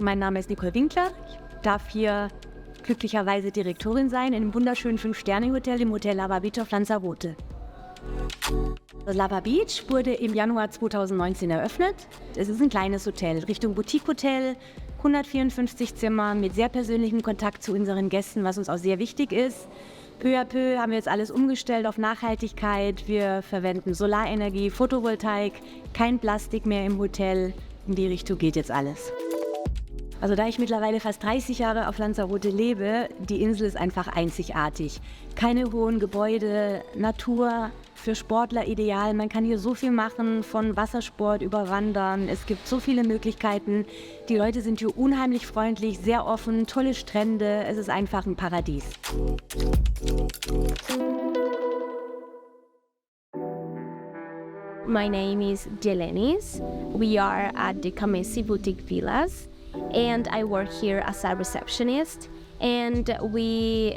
mein Name ist Nicole Winkler. Ich darf hier glücklicherweise Direktorin sein in einem wunderschönen 5-Sterne-Hotel, im Hotel Lava Beach auf Lanzarote. Das Lava Beach wurde im Januar 2019 eröffnet. Es ist ein kleines Hotel, Richtung Boutique-Hotel, 154 Zimmer mit sehr persönlichem Kontakt zu unseren Gästen, was uns auch sehr wichtig ist. Peu à peu haben wir jetzt alles umgestellt auf Nachhaltigkeit. Wir verwenden Solarenergie, Photovoltaik, kein Plastik mehr im Hotel. In die Richtung geht jetzt alles. Also da ich mittlerweile fast 30 Jahre auf Lanzarote lebe, die Insel ist einfach einzigartig. Keine hohen Gebäude, Natur, für Sportler ideal. Man kann hier so viel machen, von Wassersport über Wandern. Es gibt so viele Möglichkeiten. Die Leute sind hier unheimlich freundlich, sehr offen, tolle Strände. Es ist einfach ein Paradies. My name is Jelenis. We are at the Kamesi Boutique Villas, and I work here as a receptionist. And we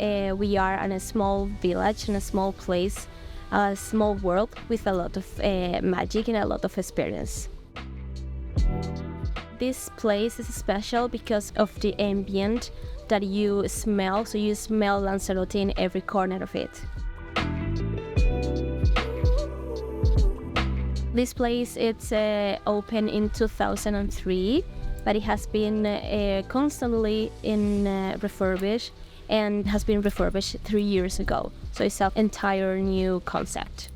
are in a small village, in a small place, a small world with a lot of magic and a lot of experience. This place is special because of the ambient that you smell. So you smell Lanzarote in every corner of it. This place, it's open in 2003, but it has been constantly refurbished and has been refurbished 3 years ago. So it's an entire new concept.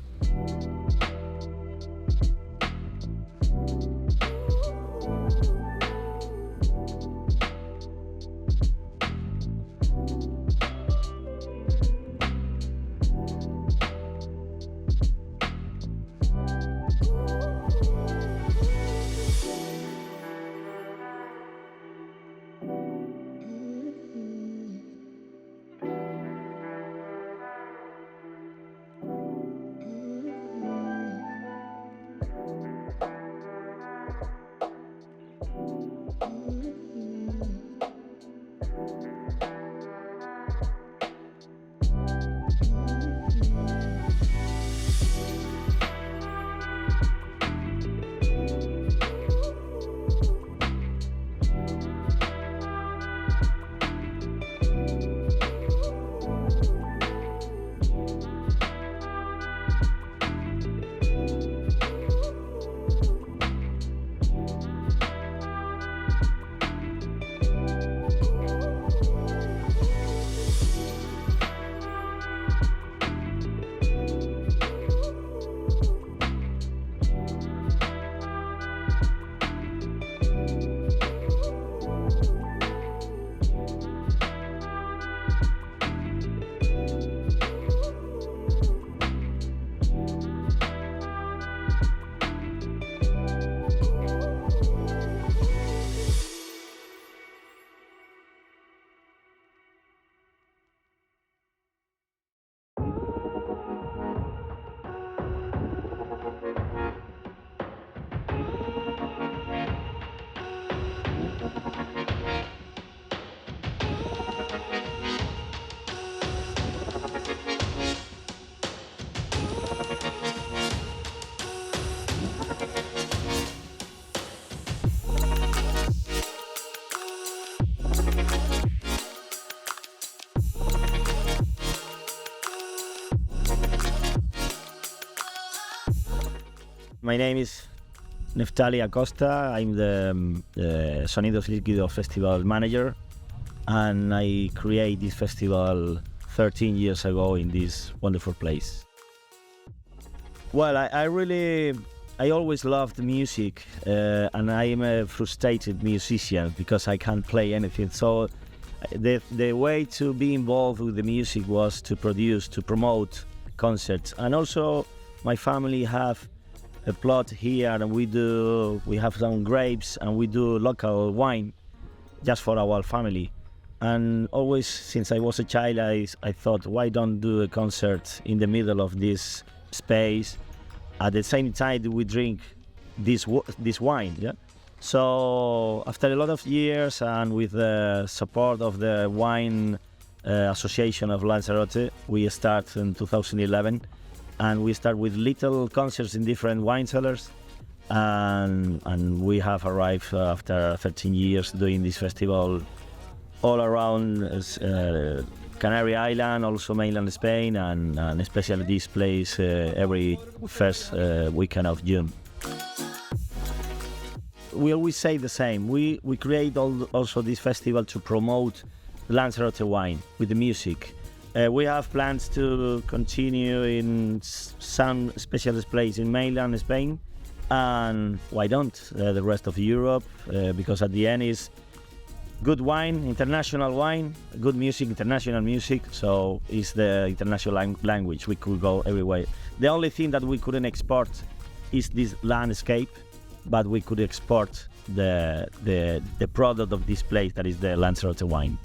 My name is Neftali Acosta. I'm the Sonidos Líquidos Festival manager, and I created this festival 13 years ago in this wonderful place. Well, I always loved music, and I'm a frustrated musician because I can't play anything. So the way to be involved with the music was to produce, to promote concerts. And also my family have a plot here, and we have some grapes, and we do local wine just for our family. And always since I was a child, I thought, why don't do a concert in the middle of this space? At the same time we drink this wine, yeah? So after a lot of years, and with the support of the Wine Association of Lanzarote, we start in 2011, and we start with little concerts in different wine cellars, and we have arrived after 13 years doing this festival all around Canary Island, also mainland Spain, and especially this place every first weekend of June. We always say the same. We create also this festival to promote Lanzarote wine with the music. We have plans to continue in some specialist place in mainland Spain, and why don't the rest of Europe, because at the end is good wine, international wine, good music, international music, so it's the international language. We could go everywhere. The only thing that we couldn't export is this landscape, but we could export the product of this place, that is the Lanzarote wine.